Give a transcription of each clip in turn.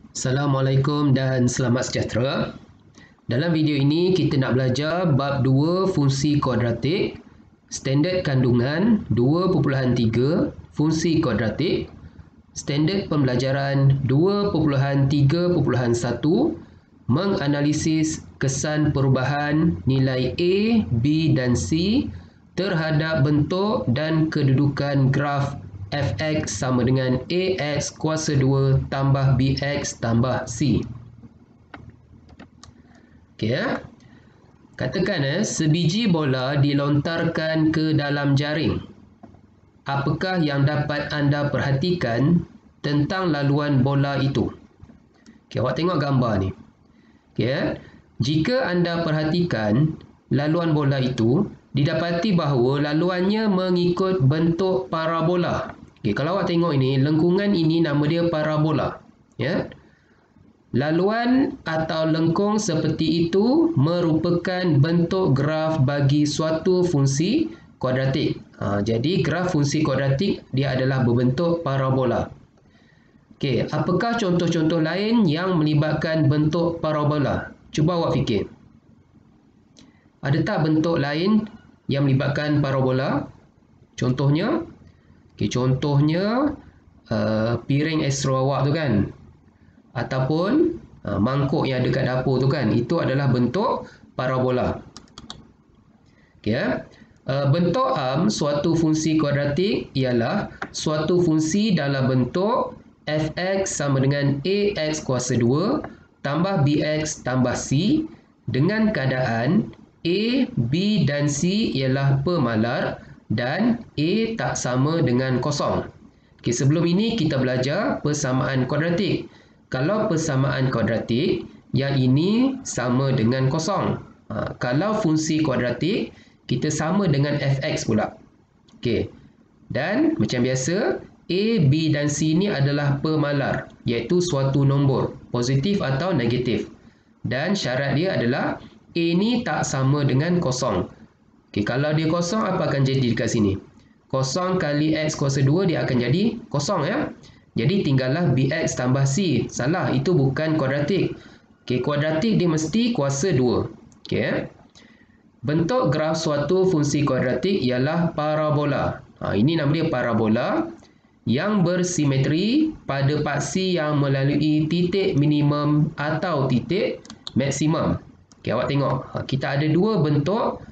Assalamualaikum dan selamat sejahtera. Dalam video ini kita nak belajar bab 2 fungsi kuadratik, standard kandungan 2.3 fungsi kuadratik, standard pembelajaran 2.3.1, menganalisis kesan perubahan nilai A, B dan C terhadap bentuk dan kedudukan graf fx sama dengan ax kuasa 2 tambah bx tambah c. Okey ya. Katakan sebiji bola dilontarkan ke dalam jaring. Apakah yang dapat anda perhatikan tentang laluan bola itu? Okey, awak tengok gambar ni. Okey ya. Jika anda perhatikan laluan bola itu, didapati bahawa laluannya mengikut bentuk parabola. Okay, kalau awak tengok ini, lengkungan ini nama dia parabola. Ya. Laluan atau lengkung seperti itu merupakan bentuk graf bagi suatu fungsi kuadratik. Jadi graf fungsi kuadratik dia adalah berbentuk parabola. Okay, apakah contoh-contoh lain yang melibatkan bentuk parabola? Cuba awak fikir. Ada tak bentuk lain yang melibatkan parabola? Contohnya, contohnya piring astro awak tu kan, ataupun mangkuk yang ada kat dapur tu kan, itu adalah bentuk parabola. Bentuk am suatu fungsi kuadratik ialah suatu fungsi dalam bentuk fx sama dengan ax kuasa 2 tambah bx tambah c dengan keadaan A, B dan C ialah pemalar dan A tak sama dengan kosong. Okay, sebelum ini kita belajar persamaan kuadratik. Kalau persamaan kuadratik, yang ini sama dengan kosong. Kalau fungsi kuadratik, kita sama dengan fx pula. Okay. Dan macam biasa, A, B dan C ini adalah pemalar, iaitu suatu nombor, positif atau negatif. Dan syarat dia adalah A ni tak sama dengan kosong. Okay, kalau dia kosong, apa akan jadi dekat sini? Kosong kali x kuasa 2 dia akan jadi kosong ya. Jadi tinggallah bx tambah c. Salah, itu bukan kuadratik. Okay, kuadratik dia mesti kuasa 2. Okay. Bentuk graf suatu fungsi kuadratik ialah parabola. Ini nama dia parabola yang bersimetri pada paksi yang melalui titik minimum atau titik maksimum. Okay, awak tengok, kita ada dua bentuk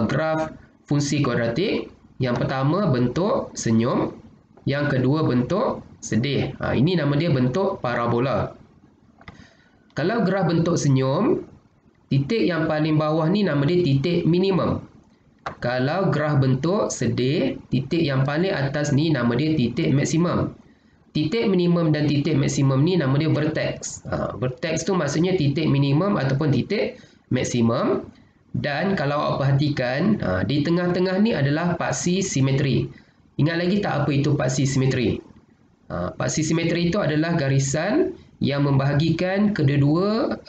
graf fungsi kuadratik. Yang pertama bentuk senyum, yang kedua bentuk sedih. Ini nama dia bentuk parabola. Kalau graf bentuk senyum, titik yang paling bawah ni nama dia titik minimum. Kalau graf bentuk sedih, titik yang paling atas ni nama dia titik maksimum. Titik minimum dan titik maksimum ni nama dia vertex. Vertex tu maksudnya titik minimum ataupun titik maksimum. Dan kalau awak perhatikan, di tengah-tengah ni adalah paksi simetri. Ingat lagi tak apa itu paksi simetri? Paksi simetri itu adalah garisan yang membahagikan kedua-dua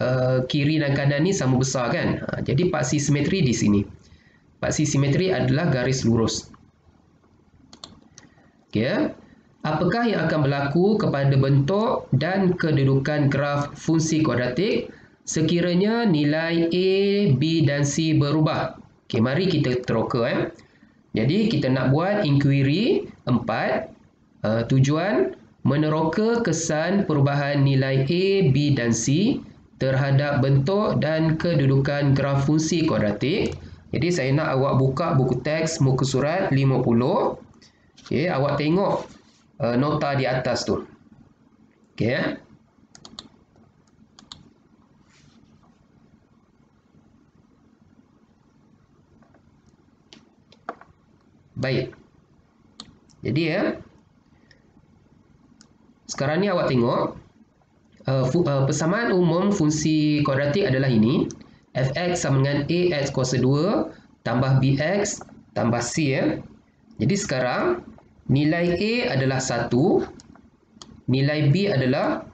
kiri dan kanan ni sama besar kan. Jadi paksi simetri di sini. Paksi simetri adalah garis lurus. Okay. Apakah yang akan berlaku kepada bentuk dan kedudukan graf fungsi kuadratik sekiranya nilai A, B dan C berubah? Okay, mari kita teroka. Jadi kita nak buat inquiry 4. Tujuan meneroka kesan perubahan nilai A, B dan C terhadap bentuk dan kedudukan graf fungsi kuadratik. Jadi saya nak awak buka buku teks muka surat 50. Okay, awak tengok nota di atas tu. Okay. Baik. Jadi sekarang ni awak tengok persamaan umum fungsi kuadratik adalah ini. Fx sama dengan ax kuasa 2 tambah bx tambah c ya. Jadi sekarang nilai A adalah 1, nilai B adalah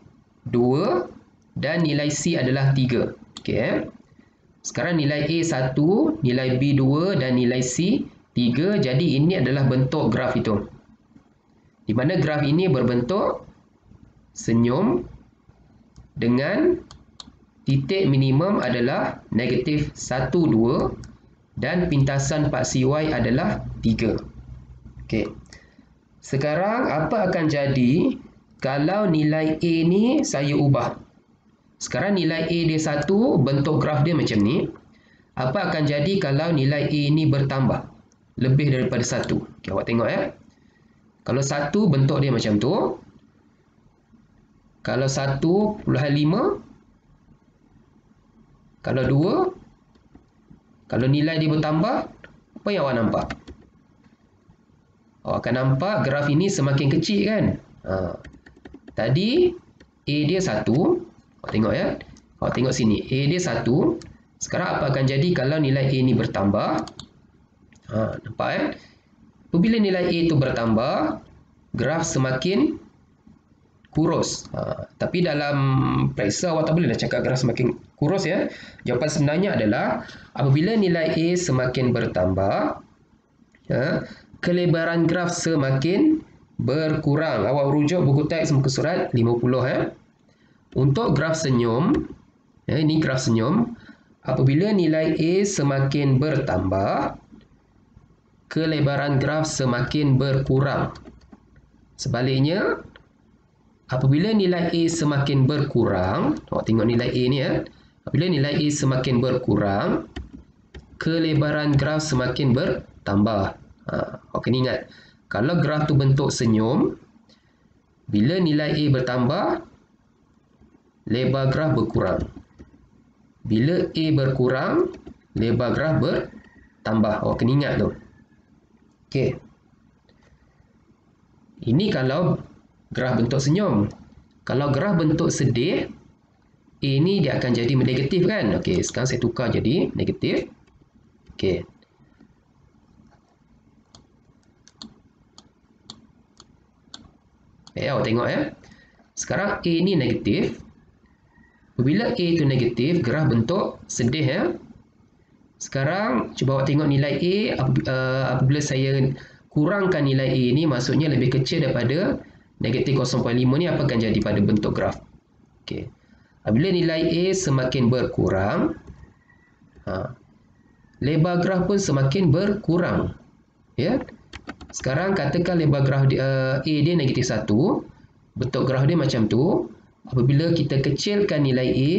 2 dan nilai C adalah 3. Okey. Sekarang nilai A 1, nilai B 2 dan nilai C 3. Jadi ini adalah bentuk graf itu. Di mana graf ini berbentuk senyum dengan titik minimum adalah negatif 1, 2 dan pintasan paksi Y adalah 3. Okey. Sekarang apa akan jadi kalau nilai A ni saya ubah? Sekarang nilai A dia 1, bentuk graf dia macam ni. Apa akan jadi kalau nilai A ni bertambah? Lebih daripada 1. Okay, awak tengok ya. Kalau 1, bentuk dia macam tu. Kalau 1.5. Kalau 2. Kalau nilai dia bertambah, apa yang awak nampak? Awak akan nampak graf ini semakin kecil kan? Tadi A dia 1. Awak tengok ya. Awak tengok sini. A dia 1. Sekarang apa akan jadi kalau nilai A ni bertambah? Nampak kan? Apabila nilai A itu bertambah, graf semakin kurus. Tapi dalam periksa awak tak boleh nak cakap graf semakin kurus ya. Jawapan sebenarnya adalah apabila nilai A semakin bertambah, kelebaran graf semakin berkurang. Awak rujuk buku teks muka surat 50 ya. Untuk graf senyum, ini graf senyum, apabila nilai A semakin bertambah, kelebaran graf semakin berkurang. Sebaliknya, apabila nilai A semakin berkurang, awak tengok nilai A ni ya. Apabila nilai A semakin berkurang, kelebaran graf semakin bertambah. Awak kena ingat, kalau graf tu bentuk senyum, bila nilai A bertambah, lebar graf berkurang. Bila A berkurang, lebar graf bertambah. Awak kena ingat tu. Okey. Ini kalau graf bentuk senyum. Kalau graf bentuk sedih, A ni dia akan jadi negatif kan? Okey, sekarang saya tukar jadi negatif. Okey. Awak tengok ya. Sekarang A ni negatif. Apabila A itu negatif, graf bentuk sedih ya. Sekarang cuba awak tengok nilai A. Apabila saya kurangkan nilai A ni, maksudnya lebih kecil daripada negatif 0.5 ni, apa akan jadi pada bentuk graf? Okey. Apabila nilai A semakin berkurang, lebar graf pun semakin berkurang. Ya. Sekarang katakan lebar graf A dia negatif 1. Bentuk graf dia macam tu. Apabila kita kecilkan nilai A,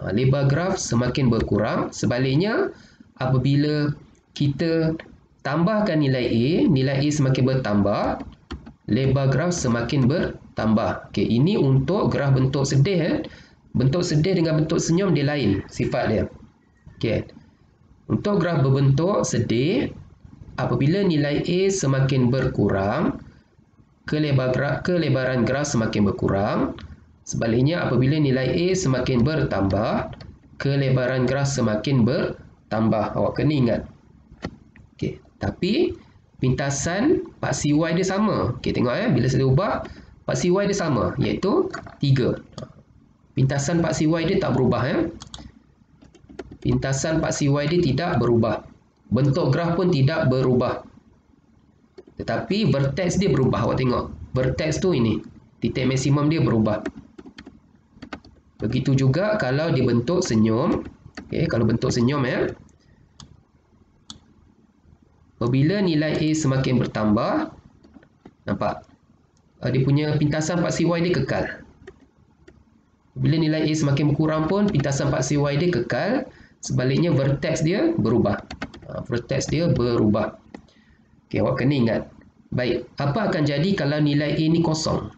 lebar graf semakin berkurang. Sebaliknya, apabila kita tambahkan nilai A semakin bertambah, lebar graf semakin bertambah. Okey, ini untuk graf bentuk sedih. Bentuk sedih dengan bentuk senyum dia lain sifat dia. Okey. Untuk graf berbentuk sedih, apabila nilai A semakin berkurang, kelebaran graf semakin berkurang. Sebaliknya, apabila nilai A semakin bertambah, kelebaran graf semakin bertambah. Awak kena ingat. Okey, tapi pintasan paksi Y dia sama. Okey, tengok ya, bila saya ubah, paksi Y dia sama, iaitu 3. Pintasan paksi Y dia tak berubah ya. Pintasan paksi Y dia tidak berubah. Bentuk graf pun tidak berubah. Tetapi vertex dia berubah. Awak tengok. Vertex tu ini. Titik maksimum dia berubah. Begitu juga kalau dibentuk senyum. Okey, kalau bentuk senyum ya. Apabila nilai A semakin bertambah, nampak? Dia punya pintasan paksi Y dia kekal. Bila nilai A semakin berkurang pun, pintasan paksi Y dia kekal. Sebaliknya, vertex dia berubah. Vertex dia berubah. Okey, awak kena ingat. Baik, apa akan jadi kalau nilai A ni kosong?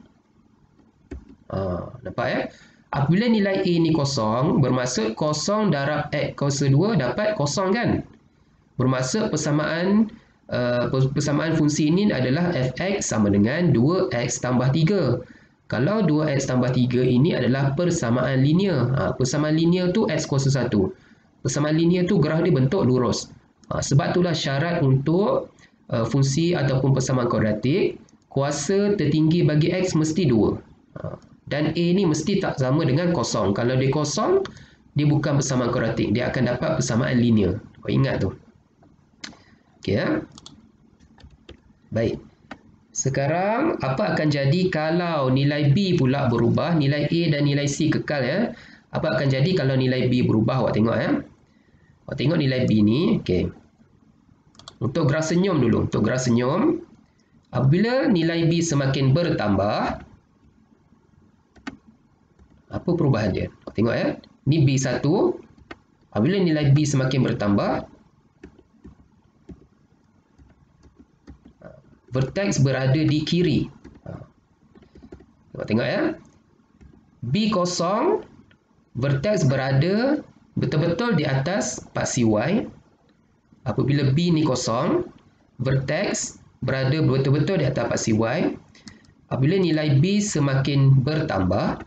Nampak ya? Apabila nilai A ni kosong, bermaksud kosong darab X kuasa 2 dapat kosong kan? Bermaksud persamaan fungsi ini adalah fx sama dengan 2x tambah 3. Kalau 2x tambah 3 ini adalah persamaan linear. Persamaan linear tu x kuasa 1. Persamaan linear tu graf dia bentuk lurus. Sebab itulah syarat untuk fungsi ataupun persamaan kuadratik, kuasa tertinggi bagi x mesti 2. Dan A ni mesti tak sama dengan kosong. Kalau dia kosong, dia bukan persamaan kuadratik. Dia akan dapat persamaan linear. Ingat tu. Okey ya. Baik. Sekarang, apa akan jadi kalau nilai B pula berubah, nilai A dan nilai C kekal ya? Apa akan jadi kalau nilai B berubah? Awak tengok ya. Awak tengok nilai B ni. Okey. Untuk graf senyum dulu. Untuk graf senyum, apabila nilai B semakin bertambah, apa perubahan dia? Awak tengok ya. Ni B1. Apabila nilai B semakin bertambah, vertex berada di kiri. Tengok ya. B0, vertex berada betul-betul di atas paksi Y. Apabila B ni kosong, vertex berada betul-betul di atas paksi Y. Apabila nilai B semakin bertambah,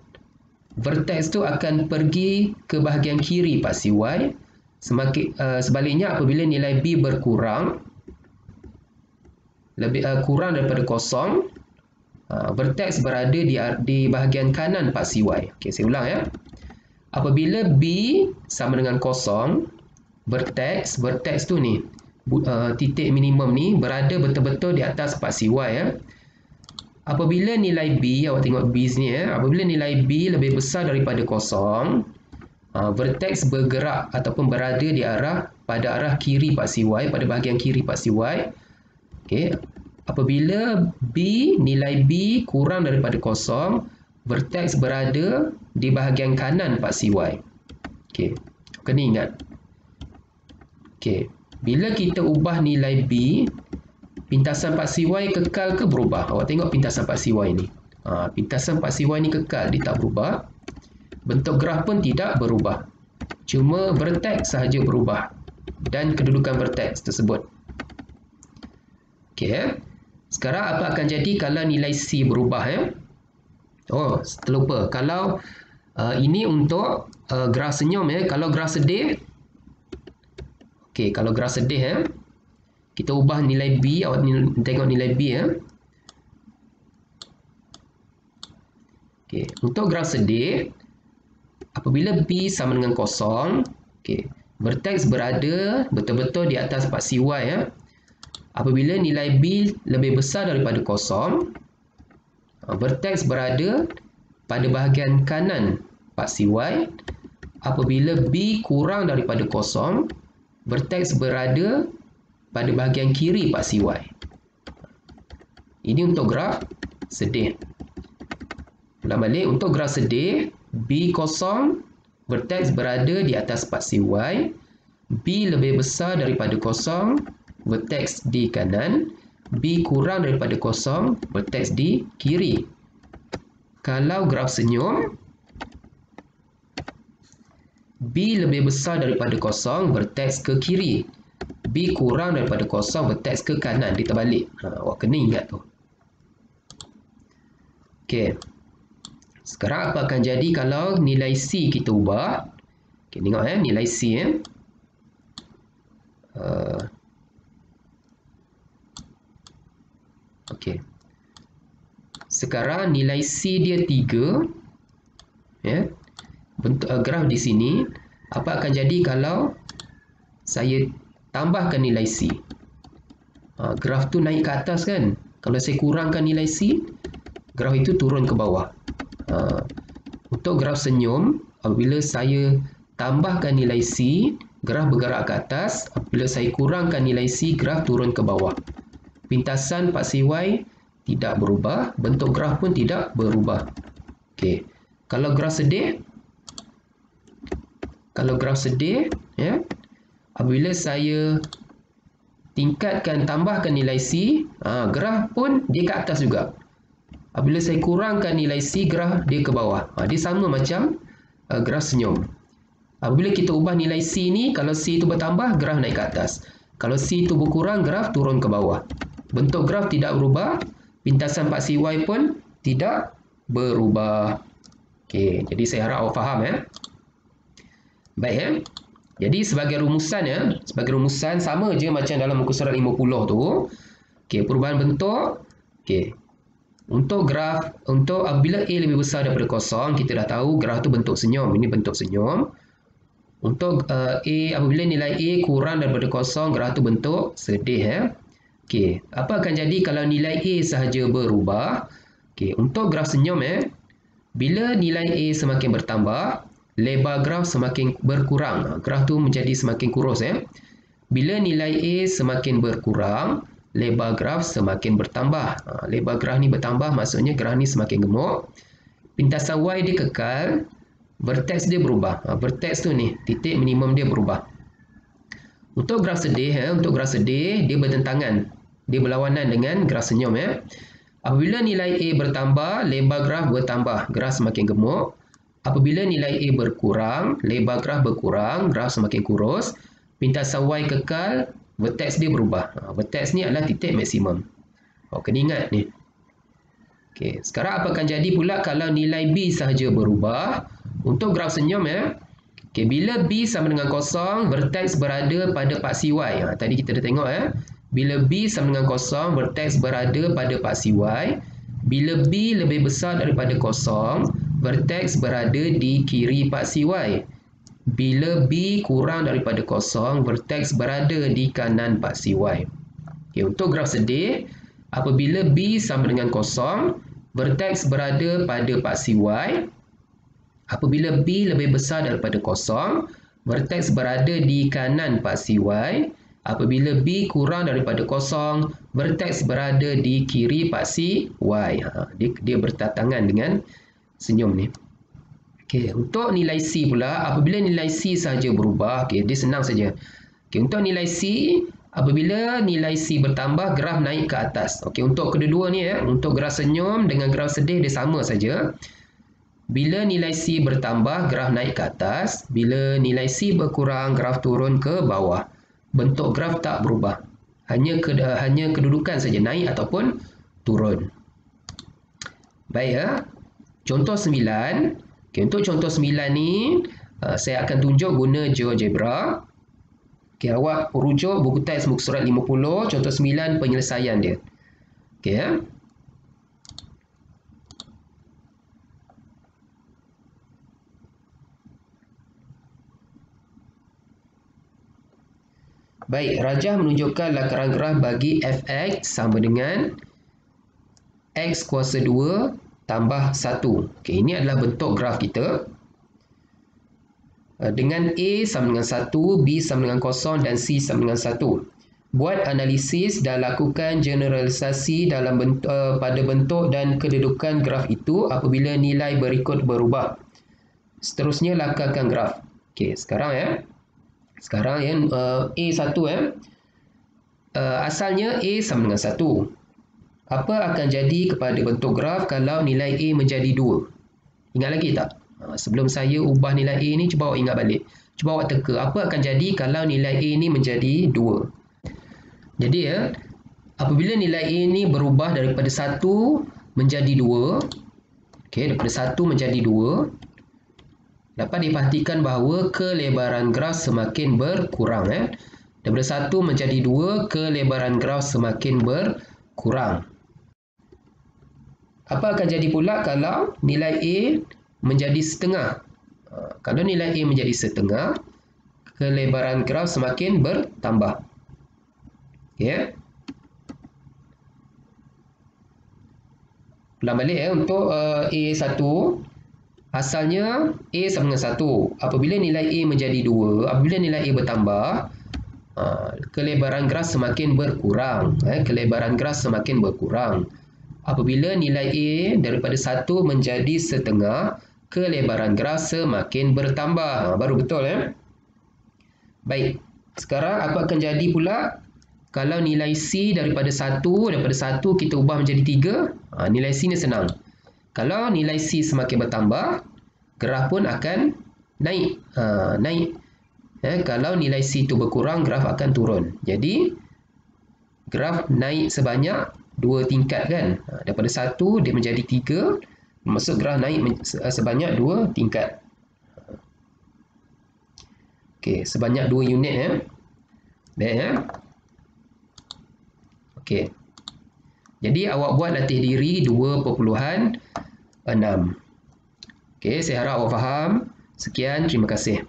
vertex tu akan pergi ke bahagian kiri paksi Y. Sebaliknya, apabila nilai B berkurang, kurang daripada kosong, vertex berada di bahagian kanan paksi Y. Okey, saya ulang ya. Apabila B sama dengan kosong, vertex tu ni, titik minimum ni berada betul-betul di atas paksi Y ya. Apabila nilai B, awak tengok B ni ya, apabila nilai B lebih besar daripada kosong, vertex bergerak ataupun berada pada arah kiri paksi Y, pada bahagian kiri paksi Y. Okey. Apabila nilai B kurang daripada kosong, vertex berada di bahagian kanan paksi Y. Okey. Kena ingat. Okey. Bila kita ubah nilai B, pintasan paksi Y kekal ke berubah? Awak tengok pintasan paksi Y ni. Pintasan paksi Y ni kekal, dia tak berubah. Bentuk graf pun tidak berubah. Cuma vertex sahaja berubah dan kedudukan vertex tersebut. Okey. Sekarang apa akan jadi kalau nilai C berubah ya? Oh, terlupa. Kalau ini untuk graf senyum ya. Kalau graf sedih, okey, kalau graf sedih ya, kita ubah nilai B. Awak tengok nilai B ya. Okey, untuk graf sedih, apabila B sama dengan kosong, okey, vertex berada betul-betul di atas paksi Y ya. Apabila nilai B lebih besar daripada kosong, vertex berada pada bahagian kanan paksi Y. Apabila B kurang daripada kosong, vertex berada pada bahagian kiri paksi Y. Ini untuk graf sedih. Ulang balik, untuk graf sedih, B0, vertex berada di atas paksi Y. B lebih besar daripada kosong, vertex di kanan. B kurang daripada kosong, vertex di kiri. Kalau graf senyum, B lebih besar daripada kosong, vertex ke kiri. B kurang daripada kosong, vertex ke kanan. Dia terbalik. Awak kena ingat tu. Okey. Sekarang apa akan jadi kalau nilai C kita ubah? Okey, tengok ya, nilai C ya. Okey. Sekarang nilai C dia 3. Ya. Bentuk graf di sini. Apa akan jadi kalau saya tambahkan nilai C? Graf tu naik ke atas kan? Kalau saya kurangkan nilai C, graf itu turun ke bawah. Untuk graf senyum, apabila saya tambahkan nilai C, graf bergerak ke atas. Apabila saya kurangkan nilai C, graf turun ke bawah. Pintasan paksi Y tidak berubah, bentuk graf pun tidak berubah. Okey. Kalau graf sedih, ya, apabila saya tambahkan nilai C, graf pun dia ke atas juga. Apabila saya kurangkan nilai C, graf dia ke bawah. Dia sama macam graf senyum. Apabila kita ubah nilai C ni, kalau C itu bertambah, graf naik ke atas. Kalau C itu berkurang, graf turun ke bawah. Bentuk graf tidak berubah, pintasan paksi Y pun tidak berubah. Okey, jadi saya harap awak faham ya. Baik ya. Jadi sebagai rumusan sama je macam dalam muka surat 50 tu. Okey, perubahan bentuk. Okey. Untuk apabila A lebih besar daripada kosong, kita dah tahu graf tu bentuk senyum. Ini bentuk senyum. Untuk apabila nilai A kurang daripada kosong, graf tu bentuk sedih ya. Okey, apa akan jadi kalau nilai A sahaja berubah? Okey, untuk graf senyum bila nilai A semakin bertambah, lebar graf semakin berkurang. Graf tu menjadi semakin kurus Bila nilai A semakin berkurang, lebar graf semakin bertambah. Lebar graf ni bertambah, maksudnya graf ni semakin gemuk. Pintasan Y dia kekal, vertex dia berubah. Vertex tu ni, titik minimum dia berubah. Untuk graf sedih, dia bertentangan. Dia berlawanan dengan graf senyum Apabila nilai A bertambah, lebar graf bertambah, graf semakin gemuk. Apabila nilai A berkurang, lebar graf berkurang, graf semakin kurus. Pintasan Y kekal, vertex dia berubah. Vertex ni adalah titik maksimum. Kena ingat ni. Okey, sekarang apa akan jadi pula kalau nilai B sahaja berubah? Untuk graf senyum Okey, bila B sama dengan kosong, vertex berada pada paksi Y. Tadi kita dah tengok Bila B sama dengan kosong, vertex berada pada paksi Y. Bila B lebih besar daripada kosong, vertex berada di kiri paksi Y. Bila B kurang daripada kosong, vertex berada di kanan paksi Y. Okay, untuk graf sedih, apabila B sama dengan kosong, vertex berada pada paksi Y. Apabila B lebih besar daripada kosong, vertex berada di kanan paksi Y. Apabila B kurang daripada kosong, vertex berada di kiri paksi Y. Dia bertatangan dengan senyum ni. Okey, untuk nilai C pula, apabila nilai C sahaja berubah, dia senang saja. Okey, untuk nilai C, apabila nilai C bertambah, graf naik ke atas. Okey, untuk kedua-dua ni untuk graf senyum dengan graf sedih dia sama saja. Bila nilai C bertambah, graf naik ke atas. Bila nilai C berkurang, graf turun ke bawah. Bentuk graf tak berubah. Hanya kedudukan saja, naik ataupun turun. Baik Contoh 9. Okay, untuk contoh 9 ni, saya akan tunjuk guna GeoGebra. Okay, awak rujuk buku teks muka surat 50, contoh 9 penyelesaian dia. Okay, Baik, rajah menunjukkan lakaran graf bagi fx sama dengan x kuasa 2 tambah 1. Okay, ini adalah bentuk graf kita. Dengan A sama dengan 1, B sama dengan 0 dan C sama dengan 1. Buat analisis dan lakukan generalisasi dalam pada bentuk dan kedudukan graf itu apabila nilai berikut berubah. Seterusnya lakarkan graf. Okey, sekarang A1 asalnya A sama dengan 1. Apa akan jadi kepada bentuk graf kalau nilai A menjadi 2? Ingat lagi tak? Sebelum saya ubah nilai A ni, cuba awak ingat balik. Cuba awak teka, apa akan jadi kalau nilai A ni menjadi 2? Jadi apabila nilai A ni berubah daripada 1 menjadi 2, okey, daripada 1 menjadi 2, dapat diperhatikan bahawa kelebaran graf semakin berkurang. Daripada 1 menjadi 2, kelebaran graf semakin berkurang. Apa akan jadi pula kalau nilai A menjadi setengah? Kalau nilai A menjadi setengah, kelebaran graf semakin bertambah. Okay. Ulang balik untuk A1. Asalnya A sama dengan 1. Apabila nilai A menjadi 2, apabila nilai A bertambah, kelebaran graf semakin berkurang. Kelebaran graf semakin berkurang. Apabila nilai A daripada 1 menjadi setengah, kelebaran graf semakin bertambah. Baru betul Baik. Sekarang apa akan jadi pula kalau nilai C daripada 1 kita ubah menjadi 3? Nilai C ni senang. Kalau nilai C semakin bertambah, graf pun akan naik. Kalau nilai C itu berkurang, graf akan turun. Jadi, graf naik sebanyak 2 tingkat kan. Daripada 1 dia menjadi 3, maksud graf naik sebanyak 2 tingkat. Okey, sebanyak 2 unit Baik Okey. Jadi awak buat latih diri 2.6. Okey, saya harap awak faham. Sekian, terima kasih.